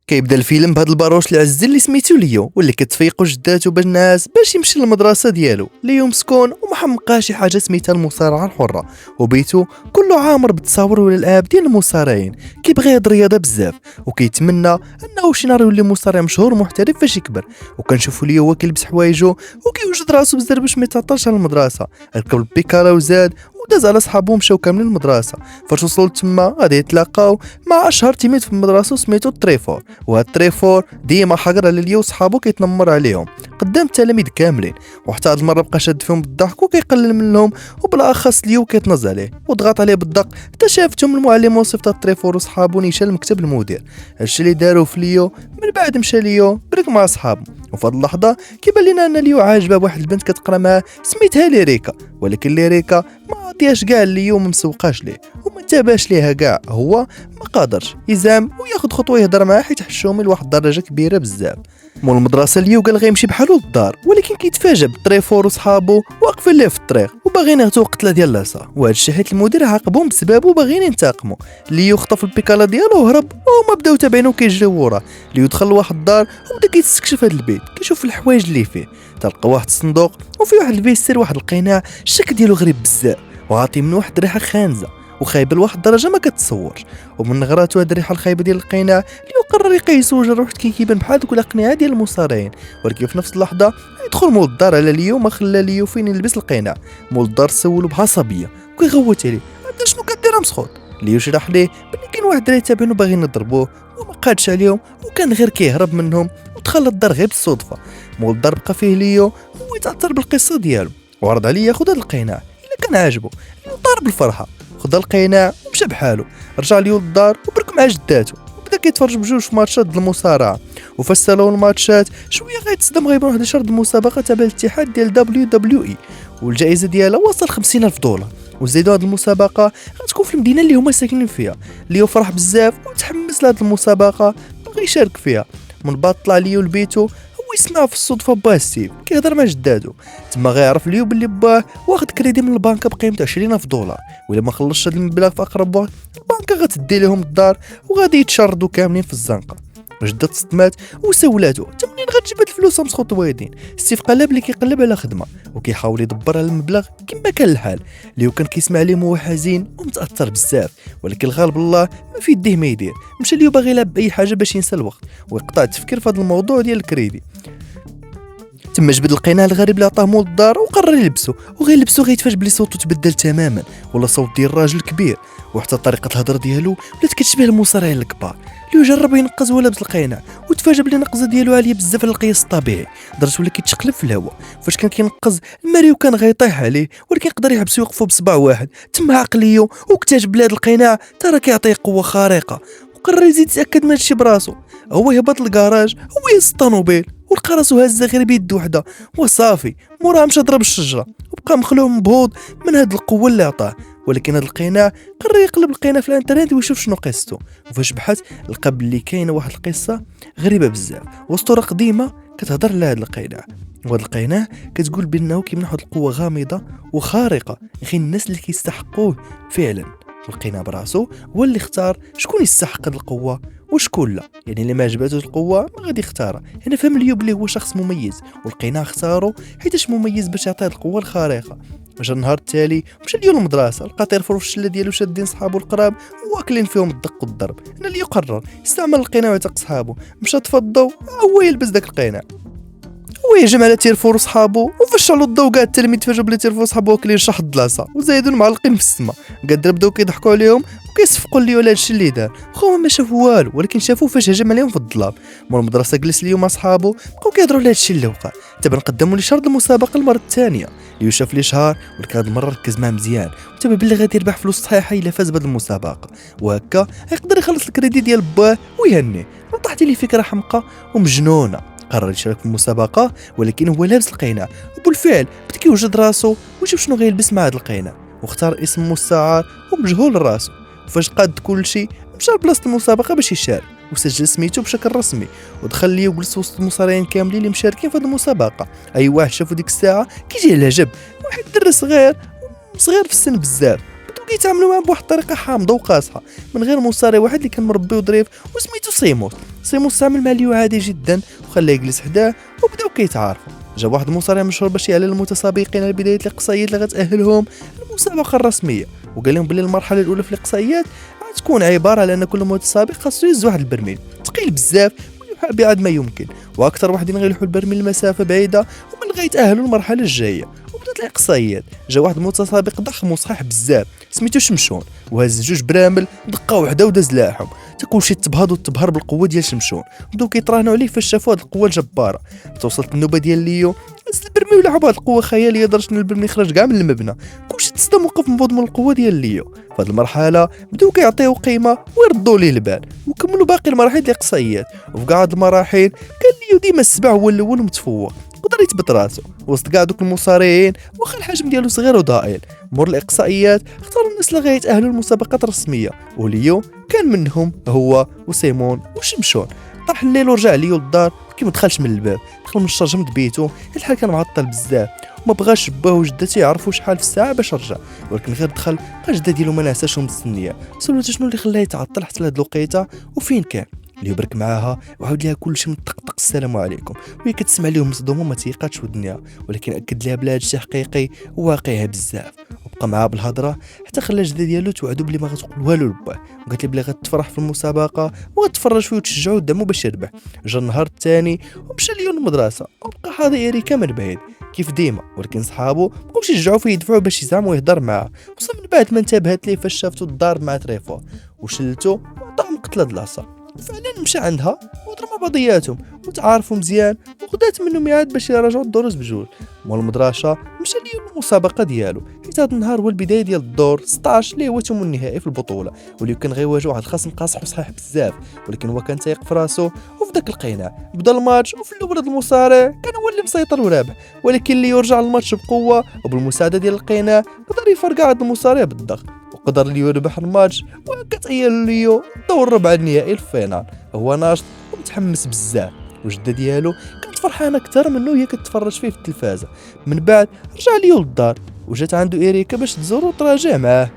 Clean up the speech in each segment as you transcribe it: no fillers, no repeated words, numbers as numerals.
كيبدا الفيلم بهذا الباروش العزيز اللي سميتو ليو واللي كتفيقو جداتو بالناس باش يمشي للمدرسه ديالو. ليو مسكون ومحمقا شي حاجه سميتها المصارعه الحره، وبيتو كله عامر بالتصاور والالعاب ديال المصارعين. كيبغي هاد الرياضه بزاف وكيتمنى انه شي نهار يولي مصارع مشهور ومحترف فاش يكبر. وكنشوفو ليو هو كيلبس حوايجو وكيوجد راسو بزاف باش ما يتعطلش على المدرسه. ركب البيكالا وزاد وداز على صحابو مشاو كاملين للمدرسه. فاش وصلوا تما غادي يتلاقاو مع اشهر تيميت في المدرسه سميتو التريفور. وهاد التريفور ديما حاضر على ليو وصحابو كيتنمر عليهم قدام التلاميذ كاملين، وحتى هاد المره بقى شاد فيهم بالضحك وكيقلل منهم، وبالاخص ليو كيتنز عليه وضغط عليه بالدق حتى شافتهم المعلم وصيفط التريفور وصحابو نيشان لمكتب المدير. هادشي اللي داروا في ليو. من بعد مشى ليو برك مع صحابو، وفي هاد اللحظه كيبان لينا ان ليو عاجبه بواحد البنت كتقرا معاه سميتها ليريكا، ولكن ليريكا ما عطياش كاع ليو ما مسوقاش ليه وما تاباش ليها كاع. هو ما قادرش يزعم وياخد خطوه يهضر معاه حيت حشومي لواحد الدرجه كبيره بزاف. مول المدرسه ليو قال غيمشي بحالو للدار، ولكن كيتفاجئ بالتريفور وصحابو واقفين ليه في الطريق وباغيين يهتو قتله ديال العصا، وهذا الشيء حيت المدير عاقبهم بسببه وباغيين ينتقموا. ليو خطف البيكالا ديالو وهرب، وهما بداو تابعينو كيجريو وراه. ليو دخل لواحد الدار وبدا كيستكشف هذا البيت، كيشوف الحوايج اللي فيه. تلقى واحد الصندوق وفيه واحد الفيستير واحد القناع الشكل ديالو غريب بزاف وعاطي من واحد الريحه خانزه وخايبه لواحد الدرجه ما كتصورش. ومن غراتو هاد الريحه الخايبه ديال القناع اللي قرر يقيسو وجه روحت كيبان بحال دوك الاقنعه ديال المصارعين. ولكن في نفس اللحظه يدخل مول الدار على ليو ما خلى ليو فين يلبس القناع. مول الدار سولو بعصبيه وكيغوت عليه انت شنو كدير مسخوط. ليو شرح ليه بلي كاين واحد الدراري تابعينو باغيين يضربوه وما قادش عليهم وكان غير كيهرب منهم ودخل للدار غير بالصدفه. مول الدار بقى فيه ليو هو يتاثر بالقصه ديالو وعرض عليه ياخذ هذا القناع الا كان عاجبو. ليو طار بالفرحه خدا القناع ومشى بحالو. رجع ليو للدار وبرك مع جداتو وبدا كيتفرج بجوج في ماتشات ديال المصارعه. وفاش سالو الماتشات شويه غيتصدم غيبان واحد الشرط المسابقه تبع الاتحاد ديال WWE، والجائزه ديالها وصل 50,000 دولار. وزيدوا هاد المسابقه غتكون في المدينه اللي هما ساكنين فيها. ليو فرح بزاف وتحمس لهاد المسابقه بغى يشارك فيها. من بعد طلع ليو لبيتو يسمع في الصدفه باه ستيف كيهضر مع جدادو. تما غيعرف ليو بلي باه واخد كريدي من البنكه بقيمه 20,000 دولار، وإلا ما خلصش هاد المبلغ في اقرب وقت البنكه غتدي لهم الدار وغادي يتشردوا كاملين في الزنقه. جدة تصدمات وسولاتو انت منين غتجيب هاد الفلوس مسخوط ويدين. ستيف قال بلي كيقلب على خدمه وكيحاول يدبر على المبلغ كما كان الحال. ليو كان كيسمع ليه وهو حزين ومتاثر بزاف، ولكن الغالب الله ما في يديه ما يدير. مشى ليو باغي يلعب باي حاجه باش ينسى الوقت ويقطع التفكير في هذا الموضوع ديال الكريدي. تما جبد القناع الغريب اللي عطاه مول الدار وقرر يلبسو، وغير لبسو غيتفاجئ بلي صوتو تبدل تماما ولا صوت ديال راجل كبير، وحتى طريقه الهضره ديالو ولات كتشبه المصارعين الكبار. ليو جرب ينقز وهو لابس القناع وتفاجئ بلي النقزه ديالو عاليه بزاف على القياس الطبيعي، درجه ولا كيتشقلب في الهواء. فاش كان كينقز الماريو كان غيطيح عليه، ولكن يقدر يحبسو يوقفو بصبع واحد. تما عقل ليو واكتشف بلي هذا القناع ترى كيعطيه قوه خارقه، وقرر يزيد يتاكد من هادشي براسو. هو يهبط للكراج هو يهز الطوموبيل ولقى راسو هازه غير بيد وحده وصافي. موراها مشى ضرب الشجره وبقى مخلوع مبهوض من هاد القوه اللي عطاه. ولكن هاد القناع قرر يقلب القناع في الانترنت ويشوف شنو قصته، وفاش بحث لقى بلي كاينه واحد القصه غريبه بزاف واسطوره قديمه كتهضر على هاد القناع. وهاد القناع كتقول بانه كيمنح واحد القوه غامضه وخارقه غير الناس اللي كيستحقوه فعلا. القناع براسو هو اللي اختار شكون يستحق هاد القوه وشكون لا، يعني اللي ما عجباتوش القوه ما غادي يختارها. هنا فهم ليو بلي هو شخص مميز والقناع اختارو حيتاش مميز باش يعطيه القوه الخارقه. جا النهار التالي مشى ليو للمدرسه، لقى طيرفور في الشله ديالو شادين صحابو القراب واكلين فيهم الدق والضرب. هنا ليو قرر يستعمل القناع ويعتق صحابو. مشى طفى الضو هو يلبس داك القناع ويهجم على تيرفور وصحابو. وفاش شعلوا الضو كاع التلاميذ تفاجئوا بلي تيرفور وصحابو واكلين شحط العصا وزايدين معلقين في السما. قادر بداو كيضحكوا عليهم وكيصفقوا ليو على هادشي اللي دار. خوما ما شافوا والو، ولكن شافوه فاش هجم عليهم في الظلام. مول المدرسه جلس ليو مع صحابو بقاو كيهضروا على هادشي اللي وقع. تبا نقدموا لي شرط المسابقه المره الثانيه. ليو شاف لي شهر ولكن هاد المره ركز معاه مزيان وتبا بلي غادي يربح فلوس صحيحه الا فاز بهاد المسابقه، وهكا يقدر يخلص الكريدي ديال باه ويهنيه. وطاحت لي فكره حمقى ومجنونه. قرر يشارك في المسابقه ولكن هو لابس القناع، وبالفعل بدا كيوجد راسو ويشوف شنو غيلبس مع هذا القناع، واختار اسم مستعار ومجهول راسو. وفاش قاد كل شيء مشى لبلاصه المسابقه باش يشارك وسجل سميتو بشكل رسمي. ودخل ليه وجلس وسط المصارعين كاملين اللي مشاركين في هذه المسابقه. اي واحد شافو ديك الساعه كيجي على جنب واحد الدري صغير في السن بزاف، بدا بداو كيتعاملوا معاه بواحد الطريقه حامضه وقاصحه من غير مصاري واحد اللي كان مربي وظريف وسميتو سيموس تعامل مع ليو عادي جدا وخلاه يجلس حداه وبداو كيتعارفوا. جا واحد المصارع مشهور باش يعلن المتسابقين على بدايه الاقصائيات اللي غتاهلهم المسابقه الرسميه، وقال لهم بلي المرحله الاولى في الاقصائيات غتكون عباره على ان كل متسابق خاصو يهز واحد البرميل ثقيل بزاف بعد ما يمكن، واكثر واحدين غيلوحوا البرميل لمسافه بعيده هما اللي غيتاهلوا المرحله الجايه. وبدات الاقصائيات، جا واحد المتسابق ضخم وصحيح بزاف سميتو شمشون وهز جوج برامل دقه وحده وداز لاحهم حتى كلشي تبهض وتبهر بالقوه ديال شمشون، بداو كيطراهنوا عليه فاش شافوا هاد القوه الجباره. توصلت النوبه ديال ليو هز البرميل ولعب بواحد القوه خياليه لدرجه ان البرميل خرج كاع من المبنى، كلشي تصدم وقف منبوض من القوه ديال ليو. في هاد المرحله بداو كيعطيو قيمه ويردوا ليه البال وكملوا باقي المراحل الاقصائيات. وفي كاع هاد المراحل كان ليو ديما السبع هو الاول متفوق، قدر يثبت راسو وسط كاع دوك المصارعين واخا الحجم ديالو صغير وضئيل. مور الاقصائيات اختاروا الناس اللي غيتاهلوا المسابقات الرسميه، وليو كان منهم هو وسيمون وشمشون. طاح الليل ورجع ليو للدار كي ما دخلش من الباب، دخل من الشرجم بيتو الحال كان معطل بزاف وما بغاش باه وجدته يعرفوا شحال في الساعه باش رجع، ولكن غير دخل لقى جده ديالو ما نعساش ومستنيه. سولته شنو اللي خلاه يتعطل حتى لهاد الوقيته وفين كان. اللي يبرك معاها وعاود ليها كلشي من طقطق السلام عليكم، وهي كتسمع ليهم مصدومه وما تيقاتش ودنيا، ولكن اكد ليها بلا هادشي حقيقي وواقعي بزاف. وبقى معاها بالهضره حتى خلى جده ديالو توعدو بلي ما غتقول والو لباه، وقالت لي بلي غتفرح في المسابقه وغتفرج فيه وتشجعو ودعمو باش يربح. جا النهار الثاني ومشى ليو للمدرسه وبقى حاضر إريكا من بعيد كيف ديما، ولكن صحابو بقاوش يشجعوا فيه يدفعوا باش يزعم ويهضر معاه. وصل من بعد ما انتبهت ليه فاش شافتو الدار مع تريفور وشلتو وعطاه مقتله العصا. فعلا مشى عندها وضرب مع بعضياتهم وتعارفوا مزيان وخدات منه ميعاد باش يراجعوا الدروس بجوج. مول المدرسه مشى ليو المسابقه ديالو، حيت هذا النهار هو البدايه ديال الدور 16 اللي هو تم النهائي في البطوله، واللي كان غيواجه واحد الخصم قاصح وصحيح بزاف، ولكن هو كان تايق في راسو. وفي ذاك القناع بدا الماتش، وفي الاول هذا المصارع كان هو اللي مسيطر ورابح، ولكن اللي يرجع الماتش بقوه وبالمساعده ديال القناع قدر يفرقع هذا المصارع بالضغط وقدر ليو يربح الماتش. وكتأيل ليو دور ربع النهائي الفينال، هو ناشط ومتحمس بزاف، وجده ديالو كانت فرحانه اكثر منه وهي كتفرج فيه في التلفازه. من بعد رجع ليو للدار وجات عنده إريكا باش تزورو وتراجع معاه.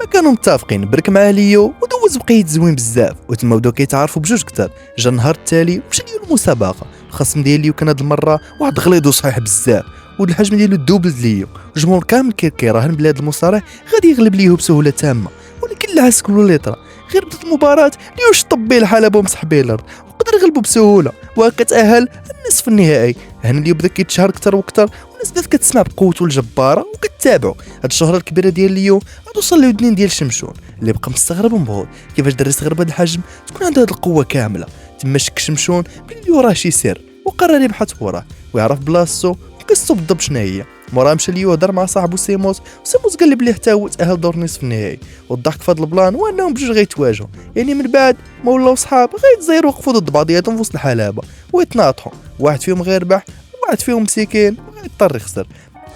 ما كانوا متفقين برك مع ليو ودوز بقيت زوين بزاف وتما بداو كيتعارفوا بجوج كتر. جا النهار التالي مشى ليو المسابقه، الخصم ديال ليو كان هاد المره واحد غليظ وصحيح بزاف والحجم ديالو دوبل ليو. الجمهور كامل كيراهن بلي هاد المصارع غادي يغلب ليو بسهوله تامه، ولكن العكس كله اللي طرا. غير بدات المباراه ليو شطب بيه الحلبه ومسح بيه الارض وقدر يغلبو بسهوله وكتاهل النصف النهائي. هنا ليو بدا كيتشهر اكثر واكثر والناس بدات كتسمع بقوته الجباره وكتتابعو. هاد الشهره الكبيره ديال ليو غتوصل لودنين ديال شمشون اللي بقى مستغرب ومبهور كيفاش دري صغير بهذا الحجم تكون عنده هاد القوه كامله. تما شك شمشون بلي وراه شي سر وقرر يبحث وراه ويعرف بلاصتو وقصتو بالضبط شنو هي. مورا مشى ليو هضر مع صاحبو سيموس قال لي بلي حتى هو تاهل دور نصف النهائي، والضحك في هذا البلان هو انهم بجوج غيتواجهوا، يعني من بعد ما ولاو صحاب غيتزايروا وقفوا ضد بعضياتهم في وسط الحلبه ويتناطحوا، واحد فيهم غيربح وواحد فيهم مسكين وغيضطر يخسر.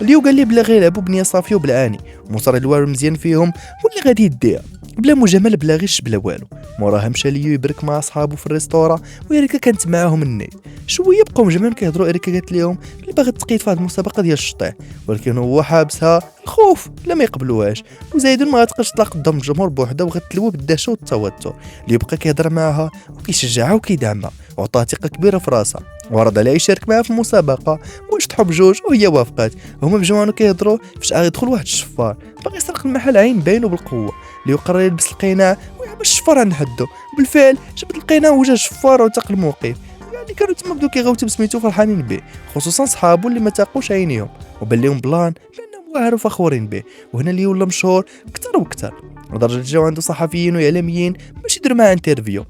ليو قال لي بلا غيلعبوا بنيه صافيه وبالعاني، مصاري الوالو مزيان فيهم واللي غادي يديها بلا مجامله بلا غش بلا والو. موراها مشى ليو يبرك مع اصحابو في الريستورا وإريكا كانت معاهم النيت. شويه بقاو مجمعين كيهضروا. إريكا قالت لهم اللي باغي تقيد في هذه المسابقه ديال الشطيح، ولكن هو حابسها الخوف لا ما يقبلوهاش، وزايدون ما غتقدرش تطلق قدام الجمهور بوحده وغتلوى بالدهشه والتوتر. اللي بقى كيهضر معاها وكيشجعها وكيدعمها وعطاها ثقه كبيره في راسها وعرض عليها يشارك معها في المسابقه واش تحب جوج وهي وافقات. هما مجموعين كيهضروا فاش غيدخل واحد الشفار باغي يسرق المحل عين باينو بالقوه. اللي قرر يلبس القناع ويحبس الشفار عند حدو. بالفعل جبد القناع وجا الشفار وتاق الموقف، يعني كانوا تما بداو كيغوتوا بسميتو فرحانين به، خصوصا صحابو اللي ما تاقوش عينيهم وبان لهم بلان بانهم واعرين فخورين به. وهنا اللي ولا مشهور كثر وكثر لدرجه جاو عنده صحفيين واعلاميين باش يديروا معاه انترفيو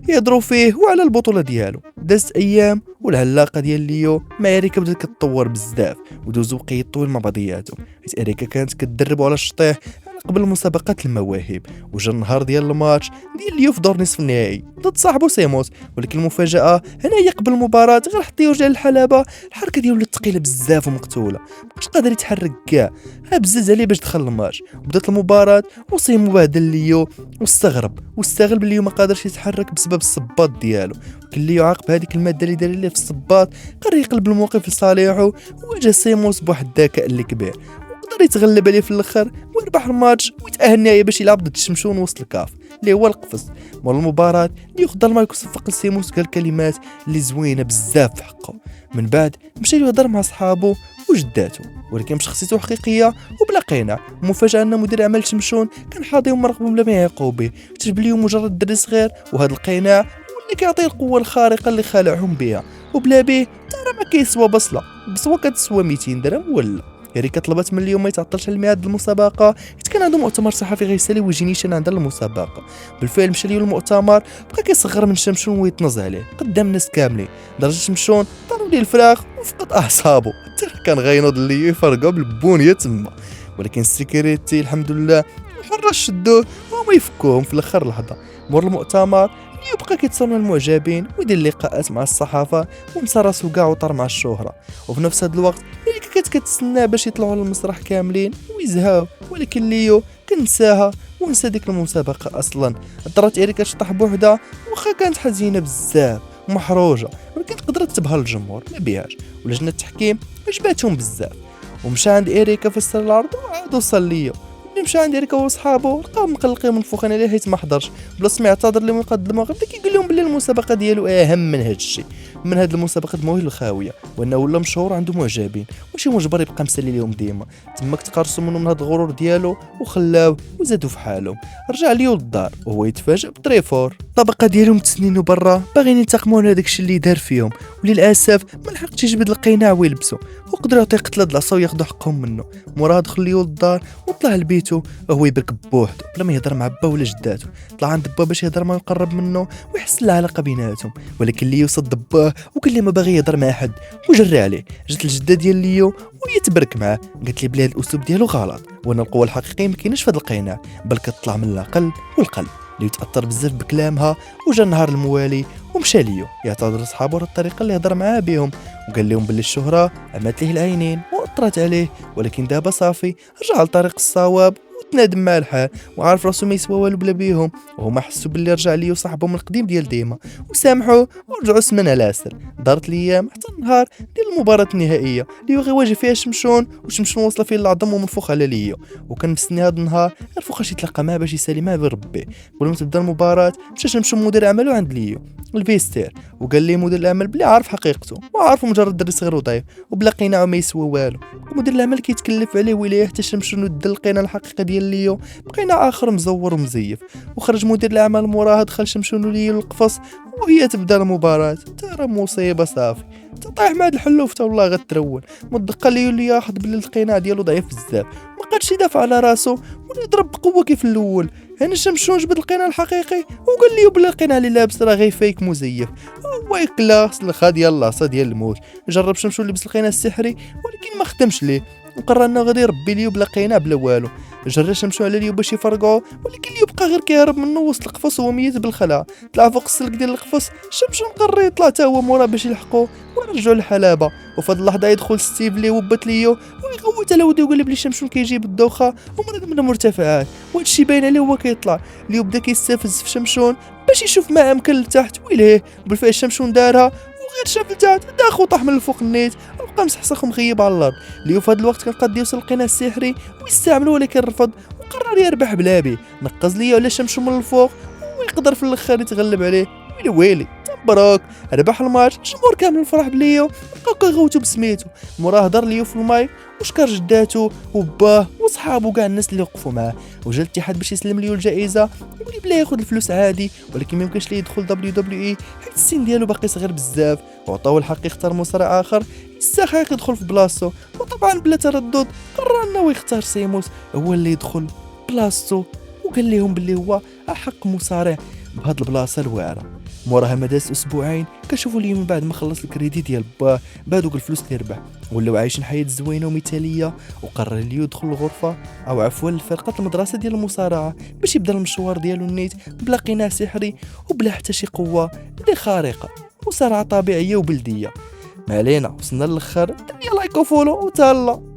يهضروا فيه وعلى البطوله ديالو. دازت ايام والعلاقه ديال ليو مع إريكا بدات كتطور بزاف ودوزو وقيت طويل مع بعضياتهم، حيت إريكا كانت كتدربوا على الشطيح قبل مسابقات المواهب. وجا النهار ديال الماتش ديال ليو في دور نصف النهائي ضد صاحبو سيموس، ولكن المفاجاه هنا هي قبل المباراه غير حط يرجع للحلبه الحركه ديالو ثقيله بزاف ومقتوله مابقاش قادر يتحرك كاع، بزز عليه باش دخل الماتش. بدات المباراه وسيمو بهدل ليو واستغرب ليو ما قادرش يتحرك بسبب الصباط ديالو. كل ليو عاقب هذيك الماده اللي دار ليه في الصباط قرر يقلب الموقف لصالحه وواجه سيموس بواحد الذكاء اللي كبير وقدر يتغلب عليه في الاخر. المهم وربح الماتش ويتأهل النهائي باش يلعب ضد الشمشون وسط الكاف اللي هو القفص. مور المباراة ياخذ المايك وصفق لسيموس قال كلمات اللي زوينه بزاف في حقه. من بعد مشى يهضر مع صحابه وجداته ولكن بشخصيته حقيقيه وبلا قناع. مفاجاه ان مدير اعمال شمشون كان حاضي ومراقبهم بلا ما يعيقوا به، اكتشف ليهم مجرد دري صغير وهذا القناع اللي كيعطيه القوه الخارقه اللي خالعهم بها، وبلا به ترى ما كيسوى بصله، بصوه كتسوى 200 درهم ولا. إريكا طلبت من اليوم ما يتعطلش على الميعاد المسابقة حيت كان عنده مؤتمر صحفي غيسالي ويجي نيشان عند المسابقة. بالفعل مشى ليه المؤتمر، بقى كيصغر من شمشون ويتنز عليه قدام الناس كاملين لدرجة شمشون طاروا ليه الفراخ وفقد أعصابه حتى كان غينوض اللي يفرقوا بالبونية تما. ولكن السيكوريتي الحمد لله الحراس شدوه وهما يفكوهم في الاخر لحظة. مور المؤتمر يبقى كيتصل المعجبين ويدير لقاءات مع الصحافه ونسى راسو كاع وطار مع الشهره. وفي نفس هذا الوقت إريكا كانت كتسنى باش يطلعوا للمسرح كاملين ويزهاو، ولكن ليو كنساها ونسى ديك المسابقه اصلا. اضطرت إريكا تشطح بوحدها واخا كانت حزينه بزاف ومحروجه، ولكن قدرت تبها للجمهور ما بيهاش. ولجنه التحكيم عجباتهم بزاف ومشى عند إريكا فسر العرض وعاد وصل ليو. ملي مشى عند إريكا وصحابو لقاهم مقلقين منفوخين عليه حيت ما حضرش، بلاص ما يعتذر لهم ويقدموا غير بدا كيقول لهم بلي المسابقه ديالو اهم من هاد الشيء، من هاد المسابقه دموه للخاويه، وانه ولا مشهور عنده معجبين ماشي مجبر يبقى مسالي لهم ديما. تماك تقرصوا منه من هاد الغرور ديالو وخلاوه وزادوا في حالهم. رجع ليو للدار وهو يتفاجئ بطريفور الطبقه ديالهم تسنينو برا باغيين ينتقموا على داكشي اللي دار فيهم، وللاسف ما لحقش يجبد القناع ويلبسو وقدروا يعطي قتله د العصا وياخذوا حقهم منه. موراها دخل ليو للدار وطلع لبيتو وهو يبرك بوحدو بلا ما يهضر مع با ولا جداتو. طلع عند با باش يهضر معاه ويقرب منه ويحس العلاقه بيناتهم، ولكن ليو صد باه وقال لي ما باغي يهضر مع حد وجرى عليه. جات الجده ديال ليو وهي تبرك معاه قالت لي بلي هذا الاسلوب ديالو غلط وان القوه الحقيقيه ما كايناش في هذا القناع بل كتطلع من العقل والقلب. ليو تاثر بزاف بكلامها وجا النهار الموالي ومشى ليو يعتذر لصحابو على الطريقه اللي هضر معاه بهم وقال لهم بلي الشهره عمات ليه العينين واثرت عليه، ولكن دابا صافي رجع لطريق الصواب وتنادم مع الحال وعارف راسو ما يسوى والو بلا بيهم. وهما حسوا باللي رجع ليو صاحبهم القديم ديال ديما وسامحوه ورجعوا سمن على سر. دارت الايام حتى النهار ديال المباراه النهائيه ليو غيواجه فيها شمشون وشمشون وصل فيه العظم ومنفوخ على ليو، وكان مستني هذا النهار غير فوقاش يتلاقى معاه باش يسالي معاه بربي. قبل ما تبدا المباراه مشى شمشون مدير اعماله عند ليو الفيستير وقال ليه مدير الاعمال بلي عارف حقيقته وعارفه مجرد دري صغير وضعيف وبلا قناع ما يسوى والو. ومدير الاعمال كيتكلف عليه ويليه حتى شمشون ودى القناع الحقيقي ديال ليو بقينا اخر مزور ومزيف. وخرج مدير الاعمال موراها دخل شمشون ليو للقفص وهي تبدا المباراه. ترى مصيبه صافي تطيح مع هاد الحلوف والله غترول. مدقه ليو اللي ياخذ بلي القناع ديالو ضعيف بزاف ما قادش يدافع على راسو ولا يضرب بقوه كيف الاول. هنا شمشون جبد القناع الحقيقي وقال لي بلي القناع اللي لابس راه غير فيك مزيف. هو يكلا سلخه ديال العصا ديال الموت. جرب شمشون لبس القناع السحري ولكن ما خدمش ليه وقرر انه غادي يربي ليو بلا قناع بلا والو. جرى شمشون على ليو باش يفرقعو ولكن ليو بقى غير كيهرب منه وسط القفص وهو ميت بالخلع. طلع فوق السلك ديال القفص شمشون قرر يطلع حتى هو مورا باش يلحقوه ورجعوا للحلبه. وفي هاد اللحظه يدخل ستيف اللي وبت ليو ويغوت على ودو ويقول بلي شمشون كيجيب الدوخه ومرض من المرتفعات وهادشي باين عليه هو كيطلع. ليو بدا كيستفز في شمشون باش يشوف ما امكن لتحت ويليه. بالفعل شمشون دارها وغير شاف لتحت داخل طاح من الفوق النيت وبقى مسحسخ ومخيب على الارض. ليو في هذا الوقت كان قد يوصل القناع السحري ويستعملو ولكن رفض وقرر يربح بلابي. نقز ليو على شمشون من الفوق ويقدر في الاخر يتغلب عليه. ويلي مبروك ربح الماتش. الجمهور كامل فرح بليو بقاو كيغوتو بسميتو. موراه هضر ليو في المايك وشكر جداتو وباه وصحابو كاع الناس اللي وقفوا معاه. وجا الاتحاد باش يسلم ليو الجائزه ويقول بلا ياخذ الفلوس عادي ولكن ما يمكنش ليه يدخل WWE حيت السن ديالو باقي صغير بزاف. وعطاوه الحق يختار مصارع اخر يستحق يدخل في بلاصتو وطبعا بلا تردد قرر انه يختار سيموس هو اللي يدخل بلاصتو وقال لهم باللي هو احق مصارع بهاد البلاصه الواعره. موراها مداز اسبوعين كنشوفوا ليه من بعد ما خلص الكريدي ديال باه بهذوك الفلوس اللي ربح ولاو عايشين حياه زوينه ومثاليه. وقرر ليو يدخل الغرفه او عفوا لفرقه المدرسه ديال المصارعه باش يبدا المشوار ديالو النيت بلا قناع سحري وبلا حتى شي قوه اللي خارقه، مصارعه طبيعيه وبلديه. ما علينا وصلنا للاخر. لايك وفولو وتهلا.